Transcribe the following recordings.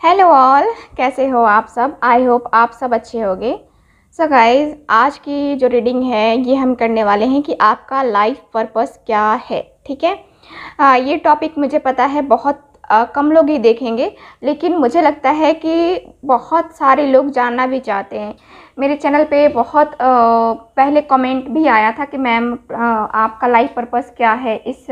Hello all, कैसे हो आप सब। आई होप आप सब अच्छे होंगे। सो गाइज, आज की जो रीडिंग है ये हम करने वाले हैं कि आपका लाइफ पर्पस क्या है। ठीक है। ये टॉपिक मुझे पता है बहुत कम लोग ही देखेंगे, लेकिन मुझे लगता है कि बहुत सारे लोग जानना भी चाहते हैं। मेरे चैनल पे बहुत पहले कमेंट भी आया था कि मैम आपका लाइफ पर्पस क्या है, इस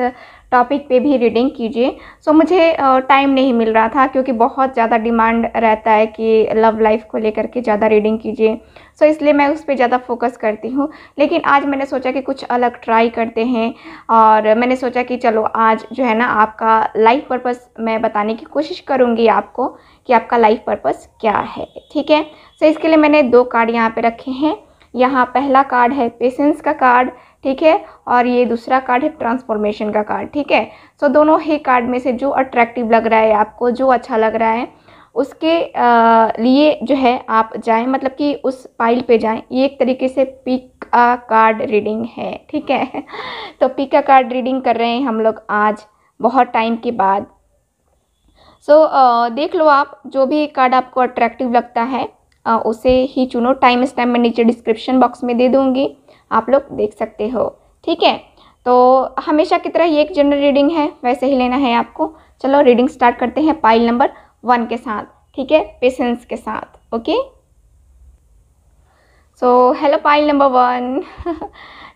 टॉपिक पे भी रीडिंग कीजिए। सो मुझे टाइम नहीं मिल रहा था क्योंकि बहुत ज़्यादा डिमांड रहता है कि लव लाइफ को लेकर के ज़्यादा रीडिंग कीजिए। सो इसलिए मैं उस पर ज़्यादा फोकस करती हूँ। लेकिन आज मैंने सोचा कि कुछ अलग ट्राई करते हैं, और मैंने सोचा कि चलो आज जो है ना आपका लाइफ पर्पस मैं बताने की कोशिश करूँगी आपको कि आपका लाइफ पर्पस क्या है। ठीक है। सो इसके लिए मैंने 2 कार्ड यहाँ पे रखे हैं। यहाँ पहला कार्ड है पेशेंस का कार्ड, ठीक है, और ये दूसरा कार्ड है ट्रांसफॉर्मेशन का कार्ड। ठीक है। सो दोनों ही कार्ड में से जो अट्रैक्टिव लग रहा है आपको, जो अच्छा लग रहा है, उसके लिए जो है आप जाएं, मतलब कि उस पाइल पे जाएं। ये एक तरीके से पिक अ कार्ड रीडिंग है। ठीक है। तो पिक अ कार्ड रीडिंग कर रहे हैं हम लोग आज बहुत टाइम के बाद। सो देख लो, आप जो भी कार्ड आपको अट्रैक्टिव लगता है उसे ही चुनो। टाइम स्टैम्प मैं नीचे डिस्क्रिप्शन बॉक्स में दे दूँगी, आप लोग देख सकते हो। ठीक है। तो हमेशा की तरह ये एक जनरल रीडिंग है, वैसे ही लेना है आपको। चलो रीडिंग स्टार्ट करते हैं पाइल नंबर 1 के साथ। ठीक है, पेशेंस के साथ। ओके। सो हेलो पाइल नंबर 1।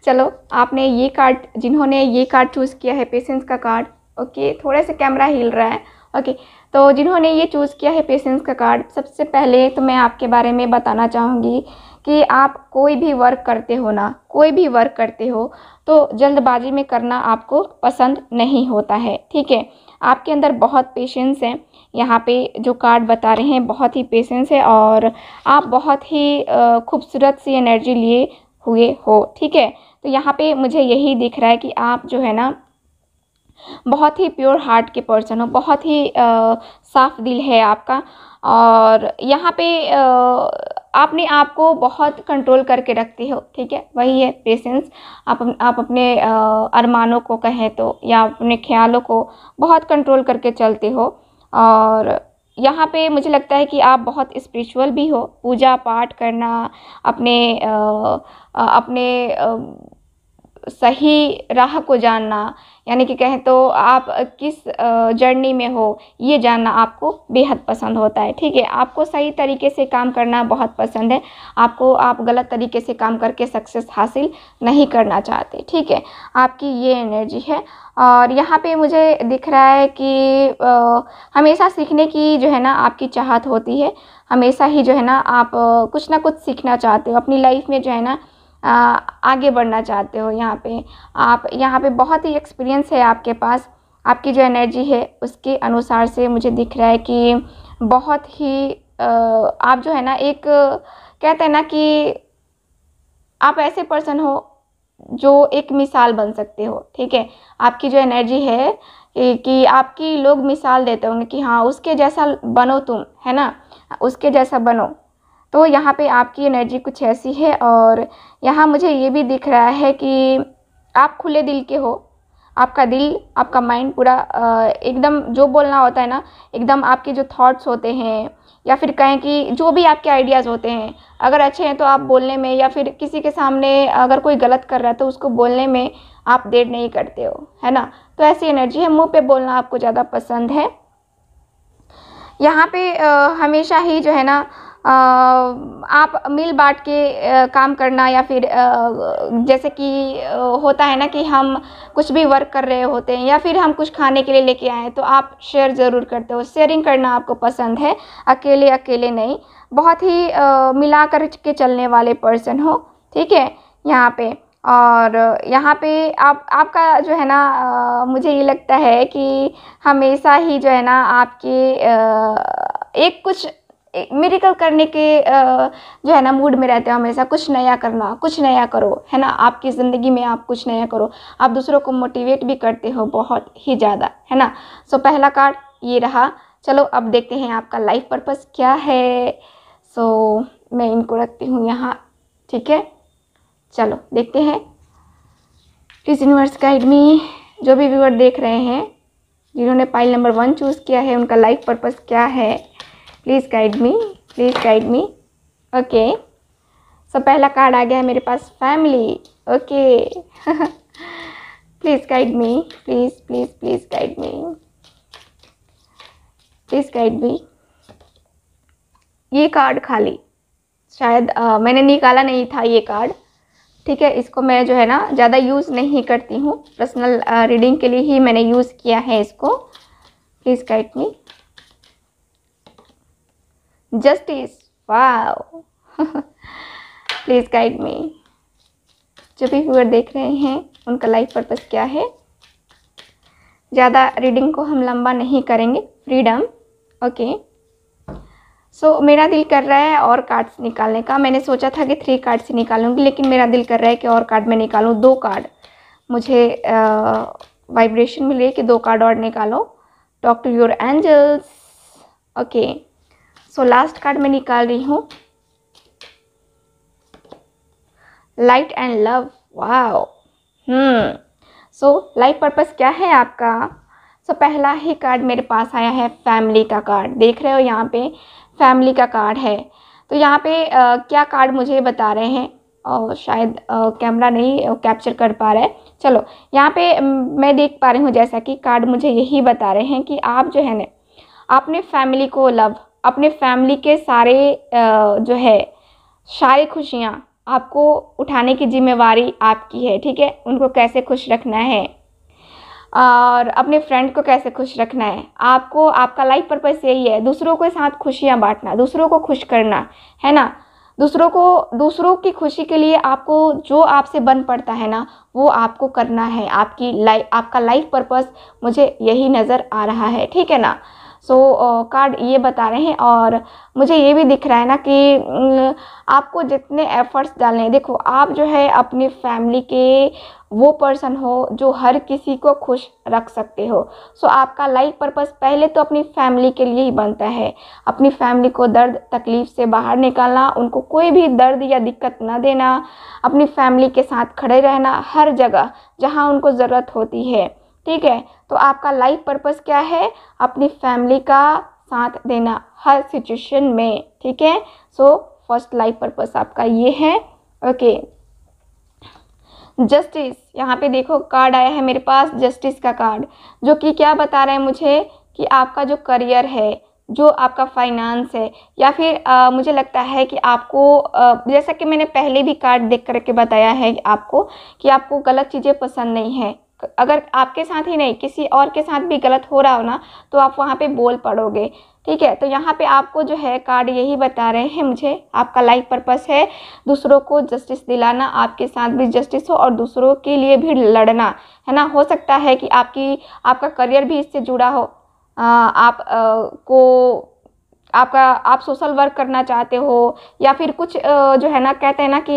चलो, आपने ये कार्ड, जिन्होंने ये कार्ड चूज़ किया है पेशेंस का कार्ड, ओके, थोड़ा सा कैमरा हिल रहा है। ओके। तो जिन्होंने ये चूज़ किया है पेशेंस का कार्ड, सबसे पहले तो मैं आपके बारे में बताना चाहूँगी कि आप कोई भी वर्क करते हो ना, कोई भी वर्क करते हो तो जल्दबाजी में करना आपको पसंद नहीं होता है। ठीक है। आपके अंदर बहुत पेशेंस है। यहाँ पे जो कार्ड बता रहे हैं बहुत ही पेशेंस है, और आप बहुत ही खूबसूरत सी एनर्जी लिए हुए हो। ठीक है। तो यहाँ पे मुझे यही दिख रहा है कि आप जो है ना बहुत ही प्योर हार्ट के पर्सन हो, बहुत ही साफ दिल है आपका। और यहाँ पे आपने आप को बहुत कंट्रोल करके रखते हो। ठीक है, वही है पेशेंस। आप अपने अरमानों को कहें तो, या अपने ख्यालों को बहुत कंट्रोल करके चलते हो। और यहाँ पे मुझे लगता है कि आप बहुत स्पिरिचुअल भी हो। पूजा पाठ करना, अपने सही राह को जानना, यानी कि कहें तो आप किस जर्नी में हो ये जानना आपको बेहद पसंद होता है। ठीक है। आपको सही तरीके से काम करना बहुत पसंद है। आप गलत तरीके से काम करके सक्सेस हासिल नहीं करना चाहते। ठीक है। आपकी ये एनर्जी है। और यहाँ पे मुझे दिख रहा है कि हमेशा सीखने की जो है ना आपकी चाहत होती है। हमेशा ही जो है ना आप कुछ ना कुछ सीखना चाहते हो अपनी लाइफ में, जो है ना आगे बढ़ना चाहते हो। यहाँ पे बहुत ही एक्सपीरियंस है आपके पास। आपकी जो एनर्जी है उसके अनुसार से मुझे दिख रहा है कि बहुत ही आप जो है ना एक कहते हैं ना कि आप ऐसे पर्सन हो जो एक मिसाल बन सकते हो। ठीक है। आपकी जो एनर्जी है कि आपकी लोग मिसाल देते होंगे कि हाँ उसके जैसा बनो तुम, है ना, उसके जैसा बनो। तो यहाँ पे आपकी एनर्जी कुछ ऐसी है। और यहाँ मुझे ये भी दिख रहा है कि आप खुले दिल के हो। आपका दिल, आपका माइंड पूरा एकदम जो बोलना होता है ना, एकदम आपके जो थॉट्स होते हैं, या फिर कहें कि जो भी आपके आइडियाज़ होते हैं, अगर अच्छे हैं तो आप बोलने में, या फिर किसी के सामने अगर कोई गलत कर रहा है तो उसको बोलने में आप देर नहीं करते हो, है ना। तो ऐसी एनर्जी है। मुँह पे बोलना आपको ज़्यादा पसंद है। यहाँ पे हमेशा ही जो है ना आप मिल बांट के काम करना, या फिर जैसे कि होता है ना कि हम कुछ भी वर्क कर रहे होते हैं, या फिर हम कुछ खाने के लिए लेके आए हैं तो आप शेयर ज़रूर करते हो। शेयरिंग करना आपको पसंद है, अकेले अकेले नहीं। बहुत ही मिला कर के चलने वाले पर्सन हो। ठीक है। यहाँ पे, और यहाँ पे आपका जो है ना मुझे ये लगता है कि हमेशा ही जो है ना आपके एक कुछ मिरेकल करने के जो है ना मूड में रहते हो। हमेशा कुछ नया करना, कुछ नया करो, है ना। आपकी ज़िंदगी में आप कुछ नया करो। आप दूसरों को मोटिवेट भी करते हो बहुत ही ज़्यादा, है ना। सो पहला कार्ड ये रहा। चलो अब देखते हैं आपका लाइफ पर्पस क्या है। सो मैं इनको रखती हूँ यहाँ। ठीक है। चलो देखते हैं। Please universe guide me. जो भी व्यूअर देख रहे हैं, जिन्होंने पाइल नंबर 1 चूज़ किया है, उनका लाइफ पर्पस क्या है, please guide me, please guide me. Okay, so पहला कार्ड आ गया है मेरे पास, family. Okay please guide me, please please please guide me, please guide me. ये कार्ड खाली, शायद मैंने निकाला नहीं था ये कार्ड, ठीक है। इसको मैं जो है ना ज़्यादा यूज़ नहीं करती हूँ, पर्सनल रीडिंग के लिए ही मैंने यूज़ किया है इसको। Please guide me. Justice, wow please guide मी। जो भी व्यूअर देख रहे हैं उनका लाइफ पर्पस क्या है। ज़्यादा रीडिंग को हम लंबा नहीं करेंगे। Freedom, okay. सो मेरा दिल कर रहा है और कार्ड्स निकालने का। मैंने सोचा था कि 3 कार्ड से निकालूंगी, लेकिन मेरा दिल कर रहा है कि और कार्ड मैं निकालूं। 2 कार्ड मुझे वाइब्रेशन मिल रही है कि 2 कार्ड और निकालो। Talk to your angels, okay. So last card मैं निकाल रही हूँ, light and love, wow. So life purpose क्या है आपका। सो पहला ही कार्ड मेरे पास आया है, फैमिली का कार्ड। देख रहे हो यहाँ पे फैमिली का कार्ड है। तो यहाँ पे क्या कार्ड मुझे बता रहे हैं, और शायद कैमरा नहीं कैप्चर कर पा रहा है। चलो यहाँ पे मैं देख पा रही हूँ जैसा कि कार्ड मुझे यही बता रहे हैं कि आप जो है ना अपने फैमिली को लव, अपने फैमिली के सारे जो है सारी खुशियाँ आपको उठाने की जिम्मेवारी आपकी है, ठीक है। उनको कैसे खुश रखना है और अपने फ्रेंड को कैसे खुश रखना है आपको। आपका लाइफ पर्पस यही है, दूसरों के साथ खुशियाँ बांटना, दूसरों को खुश करना, है ना। दूसरों की खुशी के लिए आपको जो आपसे बन पड़ता है ना वो आपको करना है। आपका लाइफ पर्पस मुझे यही नज़र आ रहा है, ठीक है ना। सो कार्ड ये बता रहे हैं, और मुझे ये भी दिख रहा है ना कि आपको जितने एफर्ट्स डालने हैं। देखो आप जो है अपनी फैमिली के वो पर्सन हो जो हर किसी को खुश रख सकते हो। सो आपका लाइफ पर्पस पहले तो अपनी फैमिली के लिए ही बनता है। अपनी फैमिली को दर्द तकलीफ़ से बाहर निकालना, उनको कोई भी दर्द या दिक्कत ना देना, अपनी फैमिली के साथ खड़े रहना हर जगह जहाँ उनको ज़रूरत होती है, ठीक है। तो आपका लाइफ पर्पस क्या है, अपनी फैमिली का साथ देना हर सिचुएशन में, ठीक है। सो फर्स्ट लाइफ पर्पस आपका ये है, ओके। जस्टिस, यहाँ पे देखो कार्ड आया है मेरे पास, जस्टिस का कार्ड, जो कि क्या बता रहे हैं मुझे कि आपका जो करियर है, जो आपका फाइनेंस है, या फिर मुझे लगता है कि आपको जैसा कि मैंने पहले भी कार्ड देख करके बताया है आपको कि आपको गलत चीज़ें पसंद नहीं है। अगर आपके साथ ही नहीं किसी और के साथ भी गलत हो रहा हो ना तो आप वहाँ पे बोल पड़ोगे, ठीक है। तो यहाँ पे आपको जो है कार्ड यही बता रहे हैं मुझे, आपका लाइफ पर्पस है दूसरों को जस्टिस दिलाना, आपके साथ भी जस्टिस हो और दूसरों के लिए भी लड़ना, है ना। हो सकता है कि आपका करियर भी इससे जुड़ा हो, आप सोशल वर्क करना चाहते हो, या फिर कुछ जो है ना कहते हैं ना कि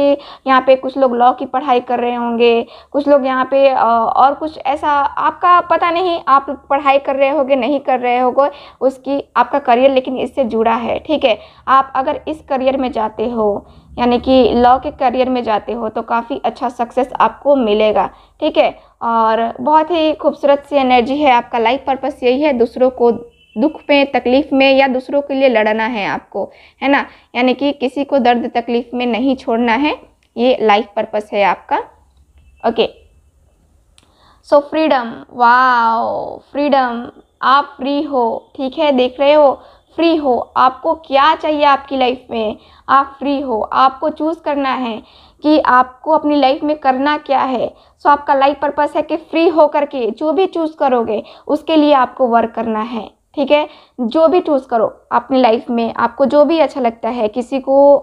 यहाँ पे कुछ लोग लॉ की पढ़ाई कर रहे होंगे, कुछ लोग यहाँ पे और कुछ ऐसा आपका पता नहीं, आप पढ़ाई कर रहे होगे नहीं कर रहे होगे उसकी आपका करियर लेकिन इससे जुड़ा है, ठीक है। आप अगर इस करियर में जाते हो यानी कि लॉ के करियर में जाते हो तो काफ़ी अच्छा सक्सेस आपको मिलेगा, ठीक है। और बहुत ही खूबसूरत सी एनर्जी है। आपका लाइफ पर्पस यही है, दूसरों को दुख में तकलीफ़ में या दूसरों के लिए लड़ना है आपको, है ना। यानी कि किसी को दर्द तकलीफ़ में नहीं छोड़ना है, ये लाइफ पर्पस है आपका, okay. So freedom, wow freedom, आप फ्री हो, ठीक है। देख रहे हो फ्री हो, आपको क्या चाहिए आपकी लाइफ में, आप फ्री हो। आपको चूज़ करना है कि आपको अपनी लाइफ में करना क्या है। सो आपका लाइफ पर्पस है कि फ्री हो करके जो भी चूज़ करोगे उसके लिए आपको वर्क करना है, ठीक है। जो भी चूज़ करो अपनी लाइफ में, आपको जो भी अच्छा लगता है, किसी को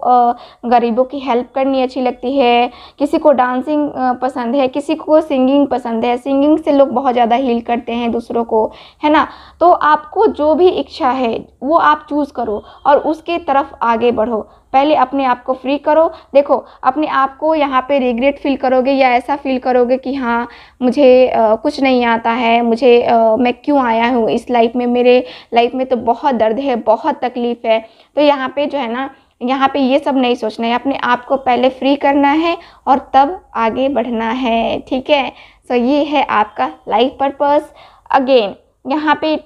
गरीबों की हेल्प करनी अच्छी लगती है, किसी को डांसिंग पसंद है, किसी को सिंगिंग पसंद है, सिंगिंग से लोग बहुत ज़्यादा हील करते हैं दूसरों को, है ना। तो आपको जो भी इच्छा है वो आप चूज़ करो और उसके तरफ आगे बढ़ो। पहले अपने आप को फ्री करो। देखो अपने आप को यहाँ पे रिग्रेट फील करोगे या ऐसा फील करोगे कि हाँ मुझे कुछ नहीं आता है, मैं क्यों आया हूँ इस लाइफ में, मेरे लाइफ में तो बहुत दर्द है, बहुत तकलीफ़ है। तो यहाँ पे जो है ना, यहाँ पे ये सब नहीं सोचना है, अपने आप को पहले फ्री करना है और तब आगे बढ़ना है, ठीक है। सो ये है आपका लाइफ पर्पस। अगेन यहाँ पे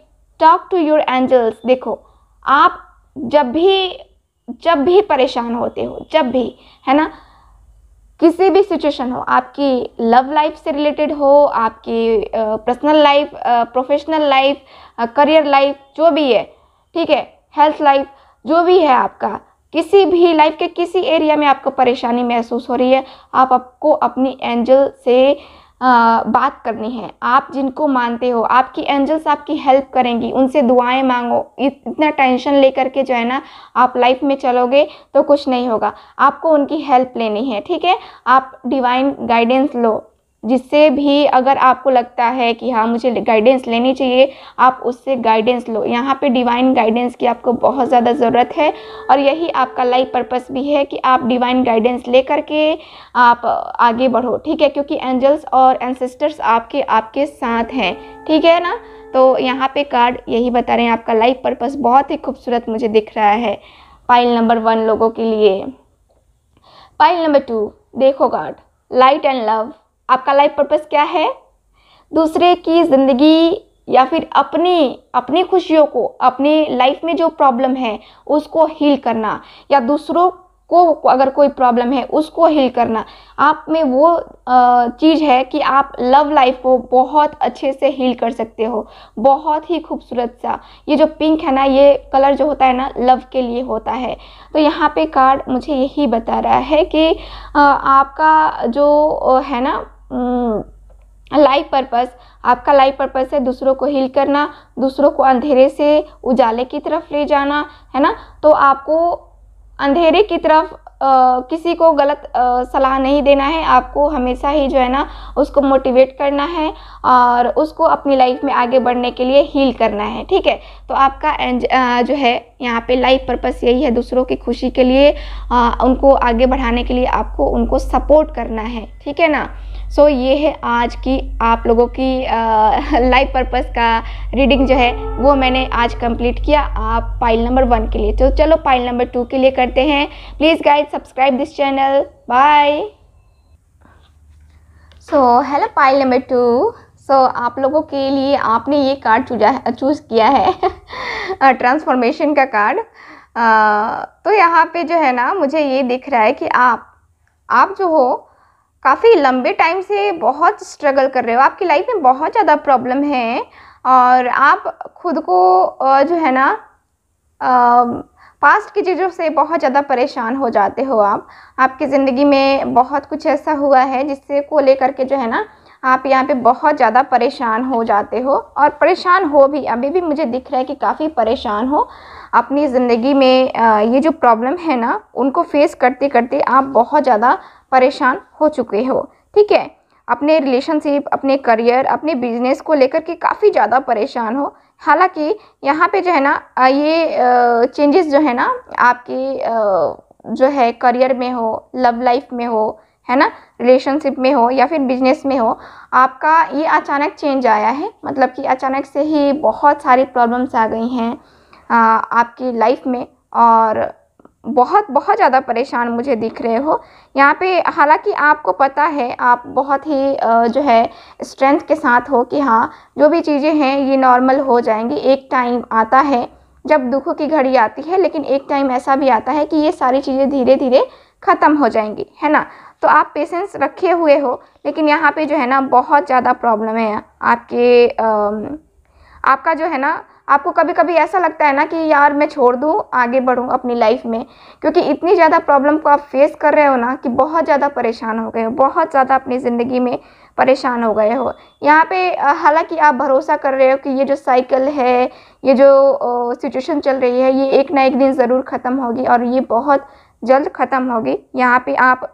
टॉक टू योर एंजल्स। देखो आप जब भी परेशान होते हो, जब भी, है ना, किसी भी सिचुएशन हो, आपकी लव लाइफ से रिलेटेड हो, आपकी personal life, professional life, career life, जो भी है, ठीक है, हेल्थ लाइफ, जो भी है आपका, किसी भी लाइफ के किसी एरिया में आपको परेशानी महसूस हो रही है, आपको अपनी एंजल से बात करनी है। आप जिनको मानते हो, आपकी एंजल्स आपकी हेल्प करेंगी, उनसे दुआएं मांगो। इतना टेंशन लेकर के जो है ना आप लाइफ में चलोगे तो कुछ नहीं होगा, आपको उनकी हेल्प लेनी है, ठीक है। आप डिवाइन गाइडेंस लो, जिससे भी अगर आपको लगता है कि हाँ मुझे गाइडेंस लेनी चाहिए, आप उससे गाइडेंस लो। यहाँ पे डिवाइन गाइडेंस की आपको बहुत ज़्यादा ज़रूरत है, और यही आपका लाइफ पर्पस भी है कि आप डिवाइन गाइडेंस लेकर के आप आगे बढ़ो, ठीक है, क्योंकि एंजल्स और एंसेस्टर्स आपके साथ हैं, ठीक है ना। तो यहाँ पे कार्ड यही बता रहे हैं, आपका लाइफ पर्पस बहुत ही खूबसूरत मुझे दिख रहा है पाइल नंबर 1 लोगों के लिए। पाइल नंबर 2 देखो कार्ड, लाइट एंड लव। आपका लाइफ पर्पस क्या है? दूसरे की ज़िंदगी या फिर अपनी खुशियों को, अपनी लाइफ में जो प्रॉब्लम है उसको हील करना, या दूसरों को अगर कोई प्रॉब्लम है उसको हील करना। आप में वो चीज़ है कि आप लव लाइफ को बहुत अच्छे से हील कर सकते हो, बहुत ही खूबसूरत सा। ये जो पिंक है ना, ये कलर जो होता है ना, लव के लिए होता है। तो यहाँ पे कार्ड मुझे यही बता रहा है कि आपका जो है ना लाइफ पर्पस, आपका लाइफ पर्पस है दूसरों को हील करना, दूसरों को अंधेरे से उजाले की तरफ ले जाना, है ना। तो आपको अंधेरे की तरफ किसी को गलत सलाह नहीं देना है, आपको हमेशा ही जो है ना उसको मोटिवेट करना है और उसको अपनी लाइफ में आगे बढ़ने के लिए हील करना है, ठीक है। तो आपका जो है यहाँ पे लाइफ पर्पस यही है, दूसरों की खुशी के लिए, उनको आगे बढ़ाने के लिए आपको उनको सपोर्ट करना है, ठीक है ना। सो ये है आज की आप लोगों की लाइफ पर्पस का रीडिंग जो है वो मैंने आज कंप्लीट किया आप पाइल नंबर 1 के लिए। तो चलो पाइल नंबर 2 के लिए करते हैं। Please guys subscribe this channel. Bye. So hello pile number 2। So आप लोगों के लिए आपने ये कार्ड चूज़ किया है ट्रांसफॉर्मेशन का कार्ड। तो यहाँ पे जो है ना मुझे ये दिख रहा है कि आप जो हो काफ़ी लंबे टाइम से बहुत स्ट्रगल कर रहे हो, आपकी लाइफ में बहुत ज़्यादा प्रॉब्लम है और आप खुद को जो है ना पास्ट की चीज़ों से बहुत ज़्यादा परेशान हो जाते हो। आपकी ज़िंदगी में बहुत कुछ ऐसा हुआ है जिससे को लेकर के जो है ना आप यहाँ पे बहुत ज़्यादा परेशान हो जाते हो, और परेशान हो भी, अभी भी मुझे दिख रहा है कि काफ़ी परेशान हो अपनी ज़िंदगी में। ये जो प्रॉब्लम है ना उनको फेस करते करते आप बहुत ज़्यादा परेशान हो चुके हो, ठीक है। अपने रिलेशनशिप, अपने करियर, अपने बिजनेस को लेकर के काफ़ी ज़्यादा परेशान हो। हालांकि यहाँ पे जो है ना ये चेंजेस जो है ना आपके जो है करियर में हो, लव लाइफ में हो, है ना, रिलेशनशिप में हो या फिर बिजनेस में हो, आपका ये अचानक चेंज आया है। मतलब कि अचानक से ही बहुत सारी प्रॉब्लम्स आ गई हैं आपकी लाइफ में, और बहुत ज़्यादा परेशान मुझे दिख रहे हो यहाँ पे। हालांकि आपको पता है आप बहुत ही जो है स्ट्रेंथ के साथ हो कि हाँ जो भी चीज़ें हैं ये नॉर्मल हो जाएंगी। एक टाइम आता है जब दुखों की घड़ी आती है, लेकिन एक टाइम ऐसा भी आता है कि ये सारी चीज़ें धीरे धीरे ख़त्म हो जाएंगी, है ना। तो आप पेशेंस रखे हुए हो, लेकिन यहाँ पे जो है ना बहुत ज़्यादा प्रॉब्लम है आपका जो है ना, आपको कभी कभी ऐसा लगता है ना कि यार मैं छोड़ दूँ, आगे बढ़ूँ अपनी लाइफ में, क्योंकि इतनी ज़्यादा प्रॉब्लम को आप फेस कर रहे हो ना कि बहुत ज़्यादा परेशान हो गए हो, बहुत ज़्यादा अपनी ज़िंदगी में परेशान हो गए हो। यहाँ पे हालांकि आप भरोसा कर रहे हो कि ये जो साइकिल है, ये जो सिचुएशन चल रही है, ये एक ना एक दिन ज़रूर ख़त्म होगी और ये बहुत जल्द ख़त्म होगी। यहाँ पे आप,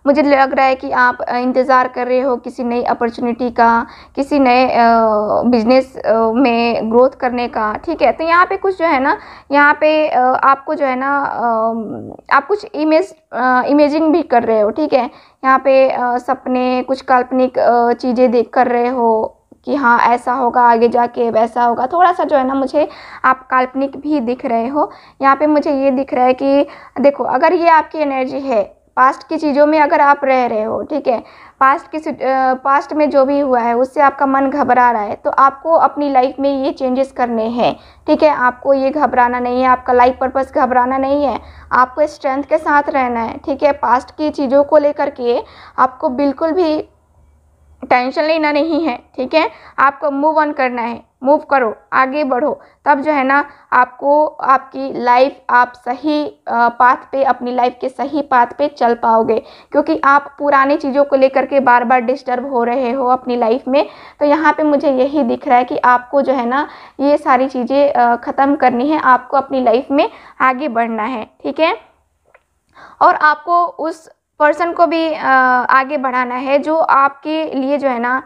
मुझे लग रहा है कि आप इंतज़ार कर रहे हो किसी नई अपॉर्चुनिटी का, किसी नए बिजनेस में ग्रोथ करने का, ठीक है। तो यहाँ पे कुछ जो है ना, यहाँ पे आपको जो है ना आप कुछ इमेजिंग भी कर रहे हो, ठीक है। यहाँ पे सपने, कुछ काल्पनिक चीज़ें देख कर रहे हो कि हाँ ऐसा होगा आगे जाके, वैसा होगा। थोड़ा सा जो है ना मुझे आप काल्पनिक भी दिख रहे हो। यहाँ पे मुझे ये दिख रहा है कि देखो, अगर ये आपकी एनर्जी है, पास्ट की चीज़ों में अगर आप रह रहे हो, ठीक है, पास्ट में जो भी हुआ है उससे आपका मन घबरा रहा है, तो आपको अपनी लाइफ में ये चेंजेस करने हैं, ठीक है। आपको ये घबराना नहीं है, आपका लाइफ पर्पस घबराना नहीं है, आपको स्ट्रेंथ के साथ रहना है, ठीक है। पास्ट की चीज़ों को लेकर के आपको बिल्कुल भी टेंशन लेना नहीं है, ठीक है। आपको मूव ऑन करना है, मूव करो, आगे बढ़ो, तब जो है ना आपको आपकी लाइफ, आप सही पाथ पे, अपनी लाइफ के सही पाथ पे चल पाओगे। क्योंकि आप पुरानी चीज़ों को लेकर के बार बार डिस्टर्ब हो रहे हो अपनी लाइफ में। तो यहाँ पे मुझे यही दिख रहा है कि आपको जो है ना ये सारी चीज़ें ख़त्म करनी है, आपको अपनी लाइफ में आगे बढ़ना है, ठीक है। और आपको उस पर्सन को भी आगे बढ़ाना है जो आपके लिए जो है ना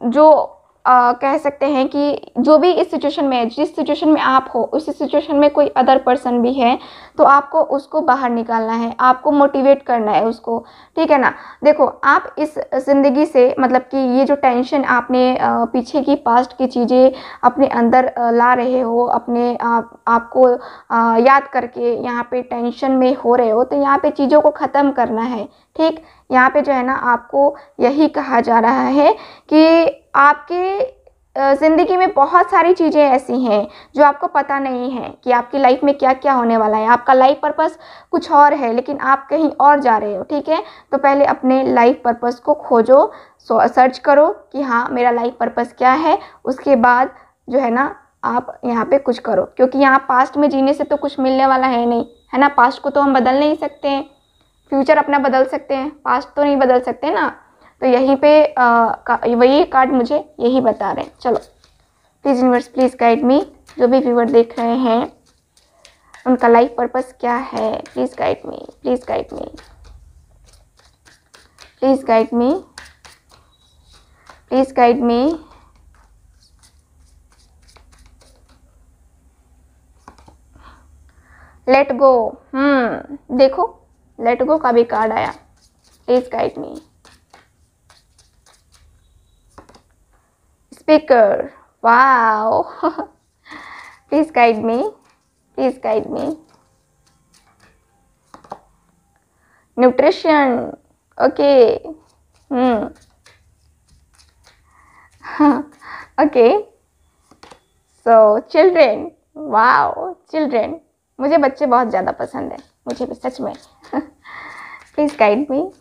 जो कह सकते हैं कि जो भी इस सिचुएशन में है, जिस सिचुएशन में आप हो उस सिचुएशन में कोई अदर पर्सन भी है, तो आपको उसको बाहर निकालना है, आपको मोटिवेट करना है उसको, ठीक है ना। देखो, आप इस ज़िंदगी से मतलब कि ये जो टेंशन आपने पीछे की पास्ट की चीज़ें अपने अंदर ला रहे हो, अपने आपको याद करके यहाँ पे टेंशन में हो रहे हो, तो यहाँ पे चीज़ों को ख़त्म करना है, ठीक। यहाँ पे जो है ना आपको यही कहा जा रहा है कि आपकी ज़िंदगी में बहुत सारी चीज़ें ऐसी हैं जो आपको पता नहीं है कि आपकी लाइफ में क्या क्या होने वाला है। आपका लाइफ पर्पस कुछ और है लेकिन आप कहीं और जा रहे हो, ठीक है। तो पहले अपने लाइफ पर्पस को खोजो, सर्च करो कि हाँ मेरा लाइफ पर्पस क्या है, उसके बाद जो है ना आप यहाँ पे कुछ करो। क्योंकि यहाँ पास्ट में जीने से तो कुछ मिलने वाला है नहीं, है ना। पास्ट को तो हम बदल नहीं सकते हैं, फ्यूचर अपना बदल सकते हैं, पास्ट तो नहीं बदल सकते ना। तो यहीं पे वही कार्ड मुझे यही बता रहे हैं। चलो, प्लीज़ यूनिवर्स प्लीज़ गाइड मी। जो भी व्यूअर देख रहे हैं उनका लाइफ पर्पस क्या है, please guide me, please guide me, please guide me, please guide me. Let go, देखो लेट गो का भी कार्ड आया। Please guide me. Speaker, wow please guide me, please guide me. Nutrition, okay, okay. So children, wow children, मुझे बच्चे बहुत ज़्यादा पसंद है, मुझे भी सच में please guide me.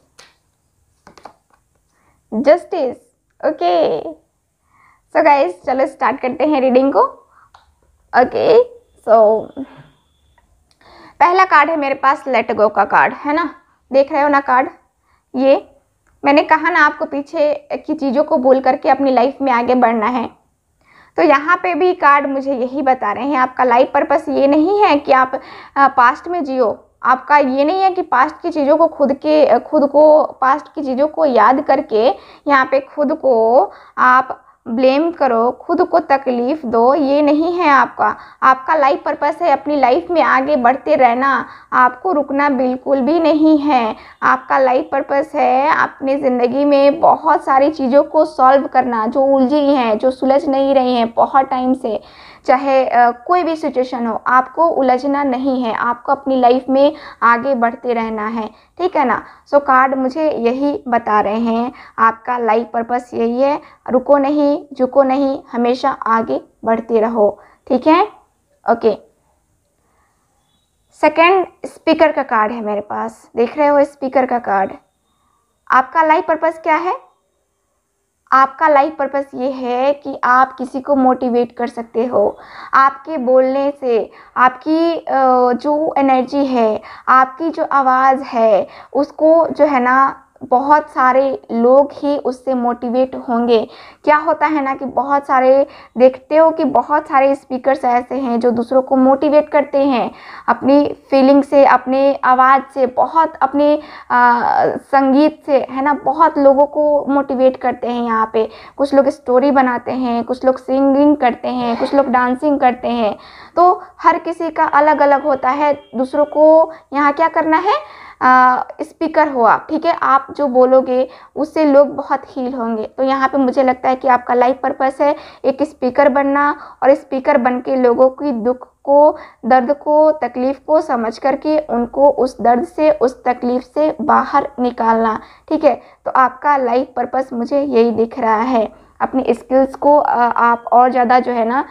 Justice, okay. So guys, चलो स्टार्ट करते हैं रीडिंग को। ओके, सो पहला कार्ड है मेरे पास लेट गो का कार्ड, है ना। देख रहे हो ना कार्ड, ये मैंने कहा ना आपको पीछे की चीज़ों को भूल करके अपनी लाइफ में आगे बढ़ना है। तो यहाँ पे भी कार्ड मुझे यही बता रहे हैं, आपका लाइफ पर्पस ये नहीं है कि आप पास्ट में जियो। आपका ये नहीं है कि पास्ट की चीज़ों को खुद को पास्ट की चीज़ों को याद करके यहाँ पे खुद को आप ब्लेम करो, खुद को तकलीफ़ दो, ये नहीं है आपका। आपका लाइफ पर्पस है अपनी लाइफ में आगे बढ़ते रहना, आपको रुकना बिल्कुल भी नहीं है। आपका लाइफ पर्पस है अपनी ज़िंदगी में बहुत सारी चीज़ों को सॉल्व करना जो उलझी हैं, जो सुलझ नहीं रही हैं बहुत टाइम से। चाहे कोई भी सिचुएशन हो, आपको उलझना नहीं है, आपको अपनी लाइफ में आगे बढ़ते रहना है, ठीक है ना। सो कार्ड मुझे यही बता रहे हैं, आपका लाइफ पर्पस यही है, रुको नहीं, झुको नहीं, हमेशा आगे बढ़ते रहो, ठीक है। ओके, सेकंड स्पीकर का कार्ड है मेरे पास, देख रहे हो स्पीकर का कार्ड। आपका लाइफ पर्पस क्या है? आपका लाइफ पर्पस ये है कि आप किसी को मोटिवेट कर सकते हो। आपके बोलने से, आपकी जो एनर्जी है, आपकी जो आवाज़ है, उसको जो है ना बहुत सारे लोग ही उससे मोटिवेट होंगे। क्या होता है ना कि बहुत सारे देखते हो कि बहुत सारे स्पीकर्स ऐसे हैं जो दूसरों को मोटिवेट करते हैं अपनी फीलिंग से, अपने आवाज़ से, बहुत अपने संगीत से, है ना। बहुत लोगों को मोटिवेट करते हैं। यहाँ पे कुछ लोग स्टोरी बनाते हैं, कुछ लोग सिंगिंग करते हैं, कुछ लोग डांसिंग करते हैं। तो हर किसी का अलग अलग होता है। दूसरों को यहाँ क्या करना है, स्पीकर हो आप, ठीक है। आप जो बोलोगे उससे लोग बहुत हील होंगे। तो यहाँ पे मुझे लगता है कि आपका लाइफ पर्पस है एक स्पीकर बनना, और स्पीकर बन के लोगों की दुख को, दर्द को, तकलीफ़ को समझ करके उनको उस दर्द से, उस तकलीफ़ से बाहर निकालना, ठीक है। तो आपका लाइफ पर्पस मुझे यही दिख रहा है। अपनी स्किल्स को आप और ज़्यादा जो है ना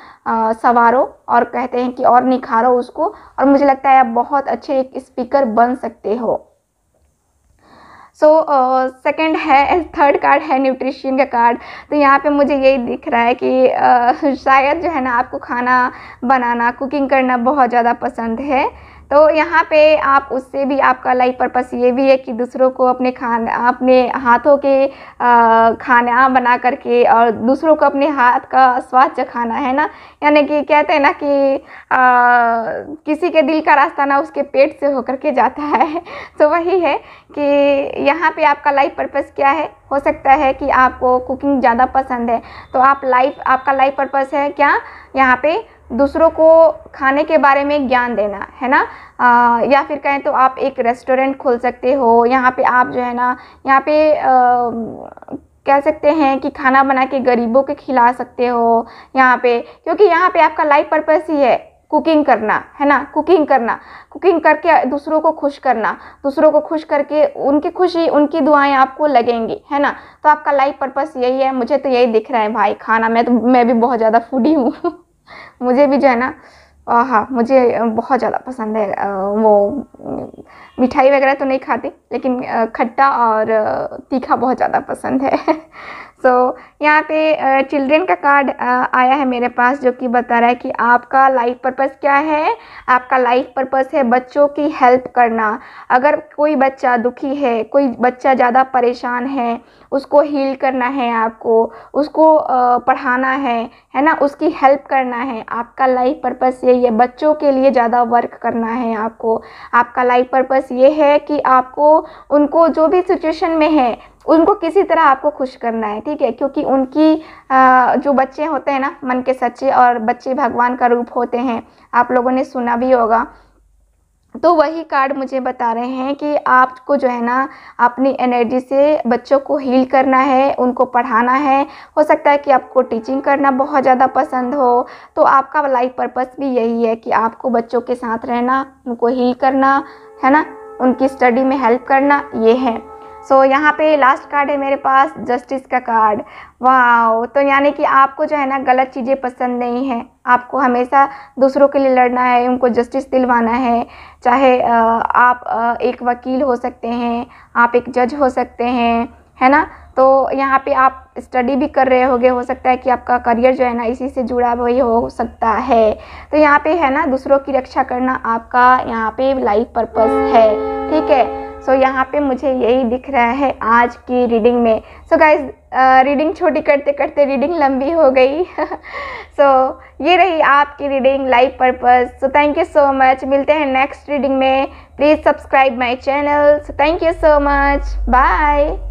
संवारो, और कहते हैं कि और निखारो उसको, और मुझे लगता है आप बहुत अच्छे एक स्पीकर बन सकते हो। सो सेकंड है, थर्ड कार्ड है न्यूट्रिशन का कार्ड। तो यहाँ पे मुझे यही दिख रहा है कि शायद जो है ना आपको खाना बनाना, कुकिंग करना बहुत ज़्यादा पसंद है। तो यहाँ पे आप उससे भी, आपका लाइफ पर्पस ये भी है कि दूसरों को अपने हाथों के खाना बना करके और दूसरों को अपने हाथ का स्वाद चखाना, है ना। यानी कि कहते हैं ना कि किसी के दिल का रास्ता ना उसके पेट से होकर के जाता है। तो वही है कि यहाँ पे आपका लाइफ पर्पस क्या है। हो सकता है कि आपको कुकिंग ज़्यादा पसंद है, तो आपका लाइफ पर्पस है क्या, यहाँ पे दूसरों को खाने के बारे में ज्ञान देना, है ना। या फिर कहें तो आप एक रेस्टोरेंट खोल सकते हो। यहाँ पे आप जो है ना, यहाँ पे कह सकते हैं कि खाना बना के गरीबों के खिला सकते हो यहाँ पे, क्योंकि यहाँ पे आपका लाइफ पर्पस ही है कुकिंग करना, है ना। कुकिंग करके दूसरों को खुश करना, दूसरों को खुश करके उनकी खुशी, उनकी दुआएं आपको लगेंगी, है ना। तो आपका लाइफ पर्पस यही है। मुझे तो यही दिख रहा है भाई, खाना। मैं भी बहुत ज़्यादा फूडी हूँ मुझे भी जो है ना, हाँ, मुझे बहुत ज़्यादा पसंद है। वो मिठाई वगैरह तो नहीं खाती, लेकिन खट्टा और तीखा बहुत ज़्यादा पसंद है सो यहाँ पे चिल्ड्रेन का कार्ड आया है मेरे पास, जो कि बता रहा है कि आपका लाइफ पर्पस क्या है। आपका लाइफ पर्पस है बच्चों की हेल्प करना। अगर कोई बच्चा दुखी है, कोई बच्चा ज़्यादा परेशान है, उसको हील करना है आपको, उसको पढ़ाना है ना, उसकी हेल्प करना है। आपका लाइफ पर्पस यही है, बच्चों के लिए ज़्यादा वर्क करना है आपको। आपका लाइफ पर्पस ये है कि आपको उनको जो भी सिचुएशन में है उनको किसी तरह आपको खुश करना है, ठीक है। क्योंकि उनकी जो बच्चे होते हैं ना, मन के सच्चे, और बच्चे भगवान का रूप होते हैं, आप लोगों ने सुना भी होगा। तो वही कार्ड मुझे बता रहे हैं कि आपको जो है ना अपनी एनर्जी से बच्चों को हील करना है, उनको पढ़ाना है। हो सकता है कि आपको टीचिंग करना बहुत ज़्यादा पसंद हो। तो आपका लाइफ पर्पस भी यही है कि आपको बच्चों के साथ रहना, उनको हील करना, है ना, उनकी स्टडी में हेल्प करना, ये है। सो यहाँ पे लास्ट कार्ड है मेरे पास, जस्टिस का कार्ड। वाह, तो यानी कि आपको जो है ना गलत चीज़ें पसंद नहीं है। आपको हमेशा दूसरों के लिए लड़ना है, उनको जस्टिस दिलवाना है। चाहे आप एक वकील हो सकते हैं, आप एक जज हो सकते हैं, है ना। तो यहाँ पे आप स्टडी भी कर रहे होगे, हो सकता है कि आपका करियर जो है ना इसी से जुड़ा हुआ ही हो सकता है। तो यहाँ पे है ना दूसरों की रक्षा करना आपका यहाँ पे लाइफ पर्पस है, ठीक है। सो यहाँ पे मुझे यही दिख रहा है आज की रीडिंग में। सो गाइज, रीडिंग छोटी करते करते रीडिंग लंबी हो गई सो ये रही आपकी reading, life purpose. So thank you so much. मिलते हैं नेक्स्ट रीडिंग में। Please subscribe my channel. So thank you so much. Bye.